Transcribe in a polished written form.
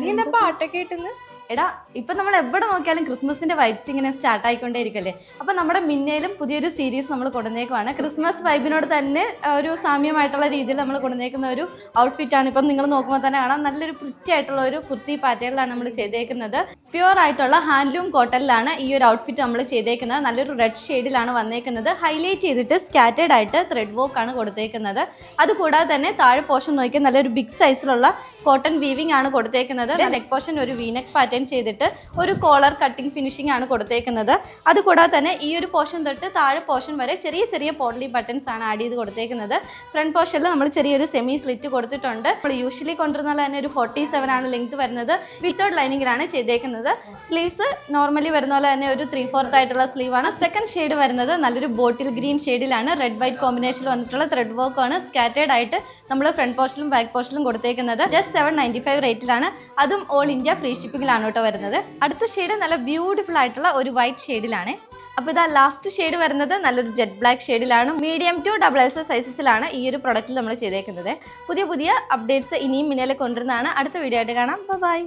നീ എന്താ പാട്ടൊക്കെ ഇട്ടെന്ന്? എടാ ഇപ്പം നമ്മൾ എവിടെ നോക്കിയാലും ക്രിസ്മസിൻ്റെ വൈബ്സ് ഇങ്ങനെ സ്റ്റാർട്ട് ആയിക്കൊണ്ടേ ഇരിക്കല്ലേ. അപ്പം നമ്മുടെ മിന്നയിലും പുതിയൊരു സീരീസ് നമ്മൾ കൊണ്ടുവന്നേക്കുവാണ്. ക്രിസ്മസ് വൈബിനോട് തന്നെ ഒരു സാമ്യമായിട്ടുള്ള രീതിയിൽ നമ്മൾ കൊണ്ടുവന്നേക്കുന്ന ഒരു ഔട്ട്ഫിറ്റാണ്. ഇപ്പം നിങ്ങൾ നോക്കുമ്പോൾ തന്നെ കാണാം, നല്ലൊരു പ്രിറ്റി ആയിട്ടുള്ള ഒരു കുർത്തി പാറ്റേണിലാണ് നമ്മൾ ചെയ്തേക്കുന്നത്. പ്യുവർ ആയിട്ടുള്ള ഹാൻഡ്ലൂം കോട്ടണിലാണ് ഈ ഒരു ഔട്ട്ഫിറ്റ് നമ്മൾ ചെയ്തേക്കുന്നത്. നല്ലൊരു റെഡ് ഷെയ്ഡിലാണ് വന്നേക്കുന്നത്. ഹൈലൈറ്റ് ചെയ്തിട്ട് സ്കാറ്റേഡ് ആയിട്ട് ത്രെഡ് വർക്ക് ആണ് കൊടുത്തേക്കുന്നത്. അതുകൂടാതെ തന്നെ താഴെ പോർഷൻ നോക്കിയാൽ നല്ലൊരു ബിഗ് സൈസിലുള്ള കോട്ടൺ വീവിംഗ് ആണ് കൊടുത്തേക്കുന്നത്. നെക്ക് പോർഷൻ ഒരു വീനെക്ക് പാറ്റേൺ ചെയ്തിട്ട് ഒരു കോളർ കട്ടിംഗ് ഫിനിഷിംഗ് ആണ് കൊടുത്തേക്കുന്നത്. അതുകൂടാതെ തന്നെ ഈ ഒരു പോർഷൻ തൊട്ട് താഴെ പോർഷൻ വരെ ചെറിയ ചെറിയ പോട്ട്ലി ബട്ടൺസ് ആണ് ആഡ് ചെയ്ത് കൊടുത്തേക്കുന്നത്. ഫ്രണ്ട് പോർഷനിൽ നമ്മൾ ചെറിയൊരു സെമി സ്ലിറ്റ് കൊടുത്തിട്ടുണ്ട്. നമ്മൾ യൂഷ്വലി കൊണ്ടുവരുന്ന തന്നെ ഒരു 47 ആണ് ലെങ്ത് വരുന്നത്. വിത്തൗട്ട് ലൈനിങ്ങിലാണ് ചെയ്തേക്കുന്നത്. സ്ലീവ്സ് നോർമലി വരുന്ന പോലെ തന്നെ ഒരു 3/4 ആയിട്ടുള്ള സ്ലീവ് ആണ്. സെക്കൻഡ് ഷെയ്ഡ് വരുന്നത് നല്ലൊരു ബോട്ടിൽ ഗ്രീൻ ഷെയ്ഡിലാണ്. റെഡ് വൈറ്റ് കോമ്പിനേഷനിൽ വന്നിട്ടുള്ള ത്രെഡ് വർക്ക് ആണ് സ്കാറ്റേഡ് ആയിട്ട് നമ്മൾ ഫ്രണ്ട് പോർഷനിലും ബാക്ക് പോർഷനിലും കൊടുത്തേക്കുന്നത്. ജസ്റ്റ് 795 റേറ്റിലാണ്. അതും ഓൾ ഇന്ത്യ ഫ്രീ ഷിപ്പിംഗിലാണ് കേട്ടോ വരുന്നത്. അടുത്ത ഷെയ്ഡ് നല്ല ബ്യൂട്ടിഫുൾ ആയിട്ടുള്ള ഒരു വൈറ്റ് ഷെയ്ഡിലാണ്. അപ്പോൾ ഇതാ ലാസ്റ്റ് ഷെയ്ഡ് വരുന്നത് നല്ലൊരു ജെറ്റ് ബ്ലാക്ക് ഷെയ്ഡിലാണ്. മീഡിയം ടു XXL സൈസസിലാണ് ഈ ഒരു പ്രൊഡക്റ്റിൽ നമ്മൾ ചെയ്തേക്കുന്നത്. പുതിയ പുതിയ അപ്ഡേറ്റ്സ് ഇനിയും മുന്നിൽ കൊണ്ടുവരുന്നതാണ്. അടുത്ത വീഡിയോ ആയിട്ട് കാണാം. ബൈ.